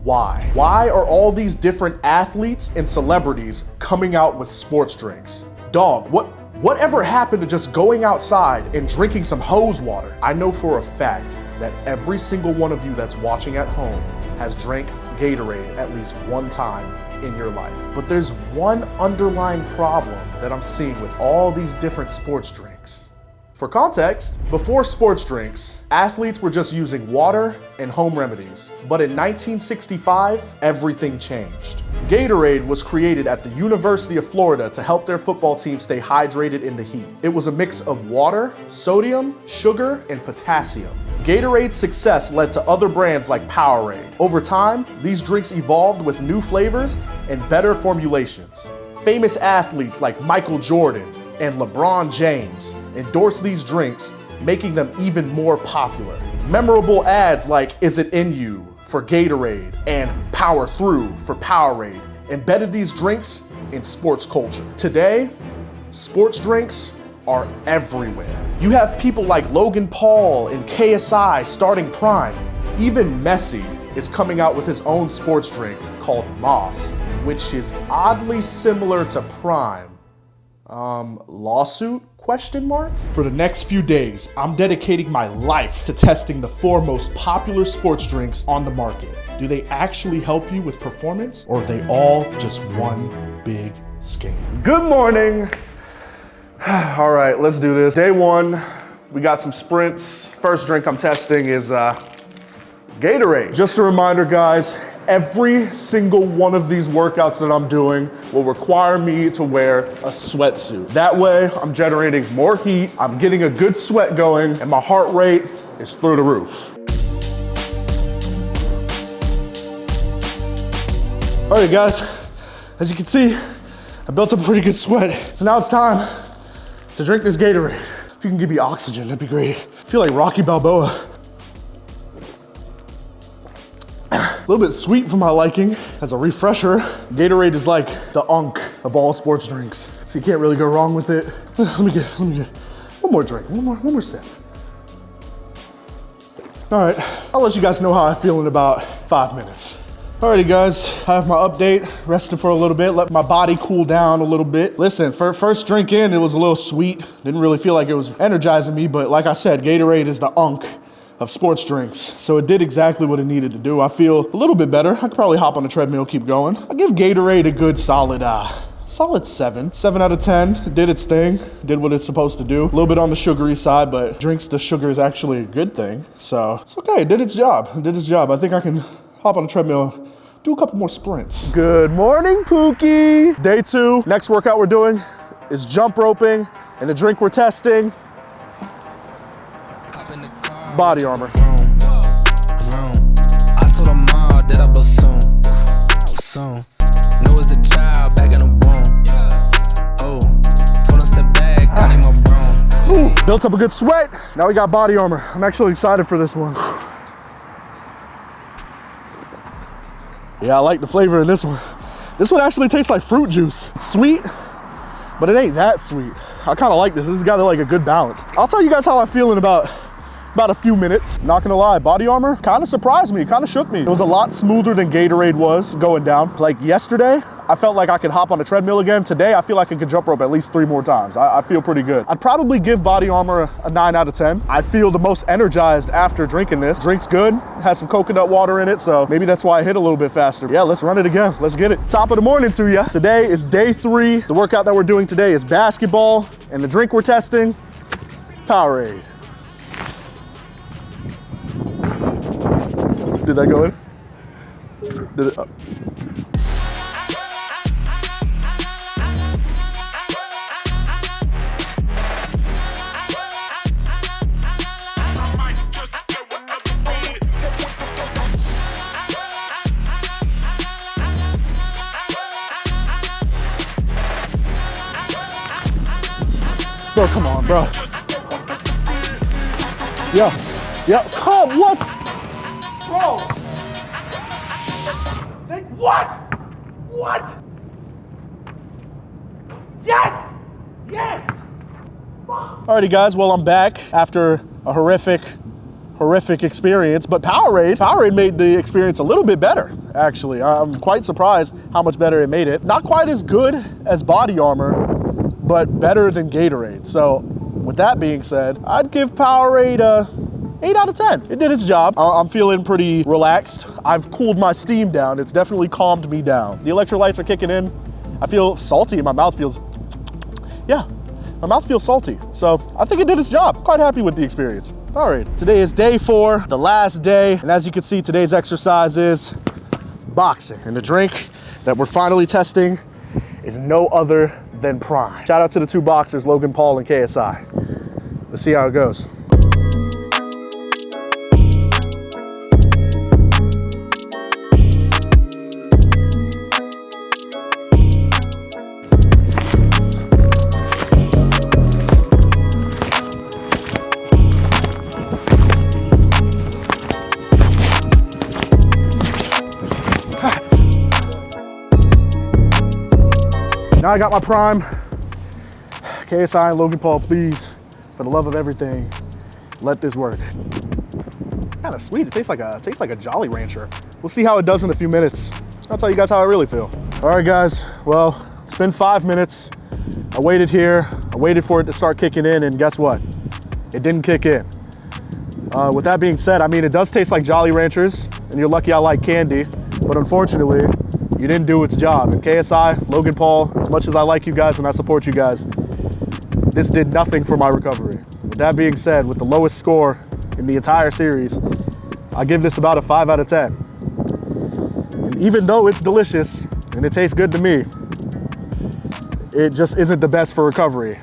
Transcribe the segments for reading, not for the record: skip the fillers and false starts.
why? Why are all these different athletes and celebrities coming out with sports drinks? Dog, whatever happened to just going outside and drinking some hose water? I know for a fact that every single one of you that's watching at home has drank Gatorade at least one time in your life. But there's one underlying problem that I'm seeing with all these different sports drinks. For context, before sports drinks, athletes were just using water and home remedies. But in 1965, everything changed. Gatorade was created at the University of Florida to help their football team stay hydrated in the heat. It was a mix of water, sodium, sugar, and potassium. Gatorade's success led to other brands like Powerade. Over time, these drinks evolved with new flavors and better formulations. Famous athletes like Michael Jordan and Lebron James endorsed these drinks, making them even more popular. Memorable ads like "Is It In You" for Gatorade and "Power Through" for Powerade embedded these drinks in sports culture. Today, sports drinks are everywhere. You have people like Logan Paul and KSI starting Prime. Even Messi is coming out with his own sports drink called Moss, which is oddly similar to Prime. Lawsuit? ? For the next few days, I'm dedicating my life to testing the 4 most popular sports drinks on the market. Do they actually help you with performance, or are they all just one big scam? Good morning. All right, let's do this. Day 1, we got some sprints. First drink I'm testing is Gatorade. Just a reminder, guys, every single one of these workouts that I'm doing will require me to wear a sweatsuit. That way, I'm generating more heat, I'm getting a good sweat going, and my heart rate is through the roof. All right, guys, as you can see, I built up a pretty good sweat. So now it's time to drink this Gatorade. If you can give me oxygen, that'd be great. I feel like Rocky Balboa. A little bit sweet for my liking. As a refresher, Gatorade is like the unk of all sports drinks. So you can't really go wrong with it. Let me get one more drink, one more sip. All right, I'll let you guys know how I feel in about 5 minutes. Alrighty guys, I have my update, rested for a little bit, let my body cool down a little bit. Listen, for first drink in, it was a little sweet. Didn't really feel like it was energizing me, but like I said, Gatorade is the unk of sports drinks. So it did exactly what it needed to do. I feel a little bit better. I could probably hop on the treadmill, keep going. I give Gatorade a good solid 7. 7 out of 10. It did its thing, did what it's supposed to do. A little bit on the sugary side, but drinks the sugar is actually a good thing. So it's okay, it did its job. It did its job. I think I can hop on the treadmill, do a couple more sprints. Good morning, Pookie. Day 2, next workout we're doing is jump roping, and the drink we're testing, Body Armor. I told her mom that I was soon. Know as a child back in the womb. Oh, told her step back, I need my broom. Built up a good sweat. Now we got Body Armor. I'm actually excited for this one. Yeah, I like the flavor in this one. This one actually tastes like fruit juice. It's sweet, but it ain't that sweet. I kind of like this. This has got like a good balance. I'll tell you guys how I feel in about a few minutes. Not gonna lie, Body Armor kind of surprised me, kind of shook me. It was a lot smoother than Gatorade was going down. Like yesterday, I felt like I could hop on a treadmill again. Today, I feel like I could jump rope at least 3 more times. I feel pretty good. I'd probably give Body Armor a 9 out of 10. I feel the most energized after drinking this. Drink's good, has some coconut water in it, so maybe that's why I hit a little bit faster. Yeah, let's run it again. Let's get it. Top of the morning to ya. Today is day 3. The workout that we're doing today is basketball, and the drink we're testing, Powerade. Did that go in? Did it? Oh. Bro, come on, bro. Yeah, come, what? Bro. What? Yes! Alrighty guys, well I'm back after a horrific horrific experience, but Powerade made the experience a little bit better, actually. I'm quite surprised how much better it made it. Not quite as good as Body Armor, but better than Gatorade. So with that being said, I'd give Powerade a 8 out of 10. It did its job. I'm feeling pretty relaxed. I've cooled my steam down. It's definitely calmed me down. The electrolytes are kicking in. I feel salty and my mouth feels, yeah, my mouth feels salty. So I think it did its job. Quite happy with the experience. Powerade. Today is day 4, the last day. And as you can see, today's exercise is boxing. And the drink that we're finally testing is no other than Prime. Shout out to the 2 boxers, Logan Paul and KSI. Let's see how it goes. Now I got my Prime. KSI and Logan Paul, please, for the love of everything, let this work. Kind of sweet. It tastes like a Jolly Rancher. We'll see how it does in a few minutes. I'll tell you guys how I really feel. All right, guys. Well, it's been 5 minutes. I waited here. I waited for it to start kicking in, and guess what? It didn't kick in. With that being said, I mean, it does taste like Jolly Ranchers, and you're lucky I like candy, but unfortunately, you didn't do its job. And KSI, Logan Paul, as much as I like you guys and I support you guys, this did nothing for my recovery. With that being said, with the lowest score in the entire series, I give this about a 5 out of 10. And even though it's delicious and it tastes good to me, it just isn't the best for recovery.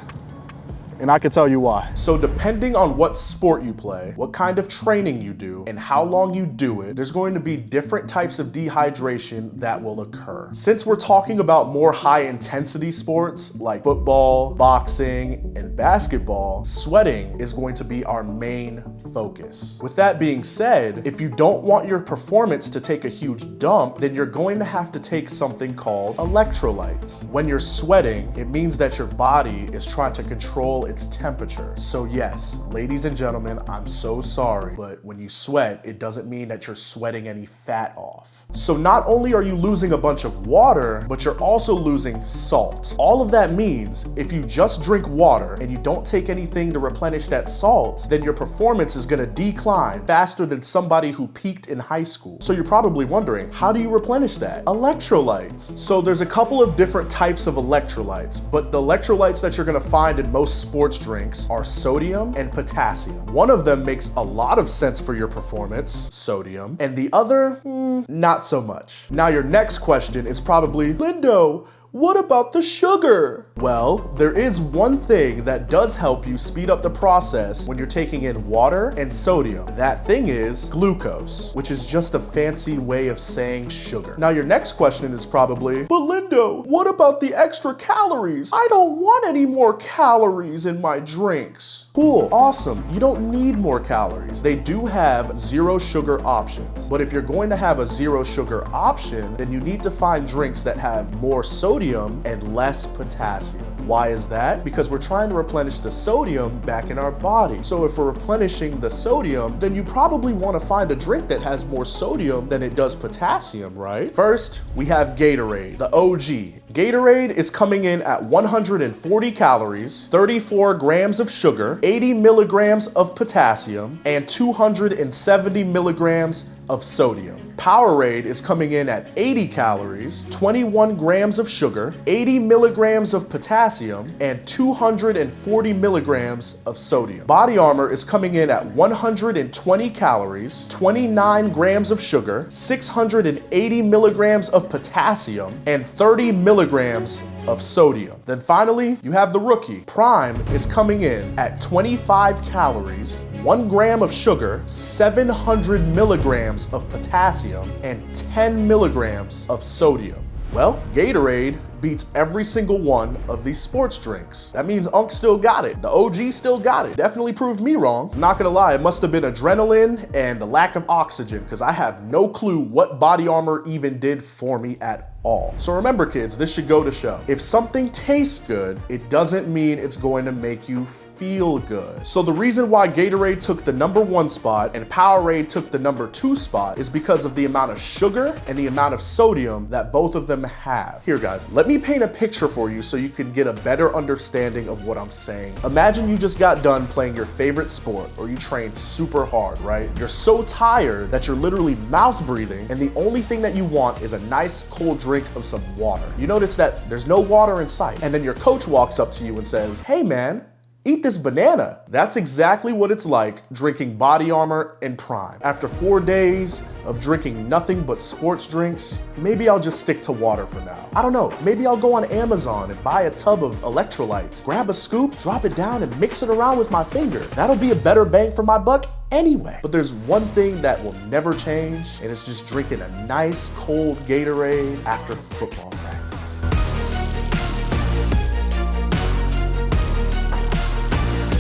And I can tell you why. So depending on what sport you play, what kind of training you do, and how long you do it, there's going to be different types of dehydration that will occur. Since we're talking about more high intensity sports like football, boxing, and basketball, sweating is going to be our main focus. With that being said, if you don't want your performance to take a huge dump, then you're going to have to take something called electrolytes. When you're sweating, it means that your body is trying to control its temperature. So yes, ladies and gentlemen, I'm so sorry, but when you sweat, it doesn't mean that you're sweating any fat off. So not only are you losing a bunch of water, but you're also losing salt. All of that means if you just drink water and you don't take anything to replenish that salt, then your performance is gonna decline faster than somebody who peaked in high school. So you're probably wondering, how do you replenish that? Electrolytes. So there's a couple of different types of electrolytes, but the electrolytes that you're gonna find in most sports drinks are sodium and potassium. One of them makes a lot of sense for your performance, sodium, and the other, not so much. Now your next question is probably, Lindo, what about the sugar? Well, there is one thing that does help you speed up the process when you're taking in water and sodium. That thing is glucose, which is just a fancy way of saying sugar. Now your next question is probably, but Lindo, what about the extra calories? I don't want any more calories in my drinks. Cool, awesome. You don't need more calories. They do have zero sugar options. But if you're going to have a zero sugar option, then you need to find drinks that have more sodium and less potassium. Why is that? Because we're trying to replenish the sodium back in our body. So if we're replenishing the sodium, then you probably want to find a drink that has more sodium than it does potassium, right? First, we have Gatorade, the OG. Gatorade is coming in at 140 calories, 34 grams of sugar, 80 milligrams of potassium, and 270 milligrams of sodium. Powerade is coming in at 80 calories, 21 grams of sugar, 80 milligrams of potassium, and 240 milligrams of sodium. Body Armor is coming in at 120 calories, 29 grams of sugar, 680 milligrams of potassium, and 30 milligrams of sodium. Then finally, you have the rookie. Prime is coming in at 25 calories, 1 gram of sugar, 700 milligrams of potassium, and 10 milligrams of sodium. Well, Gatorade beats every single one of these sports drinks. That means Unc still got it. The OG still got it. Definitely proved me wrong. I'm not gonna lie, it must have been adrenaline and the lack of oxygen, because I have no clue what Body Armor even did for me at all. So remember, kids, this should go to show. If something tastes good, it doesn't mean it's going to make you feel good. So the reason why Gatorade took the #1 spot and Powerade took the #2 spot is because of the amount of sugar and the amount of sodium that both of them have. Here, guys, let me paint a picture for you so you can get a better understanding of what I'm saying. Imagine you just got done playing your favorite sport, or you trained super hard, right? You're so tired that you're literally mouth breathing, and the only thing that you want is a nice cold drink of some water. You notice that there's no water in sight, and then your coach walks up to you and says, "Hey man, eat this banana." That's exactly what it's like drinking Body Armor in Prime. After 4 days of drinking nothing but sports drinks, maybe I'll just stick to water for now. I don't know, maybe I'll go on Amazon and buy a tub of Electrolytes, grab a scoop, drop it down, and mix it around with my finger. That'll be a better bang for my buck anyway. But there's one thing that will never change, and it's just drinking a nice cold Gatorade after football practice.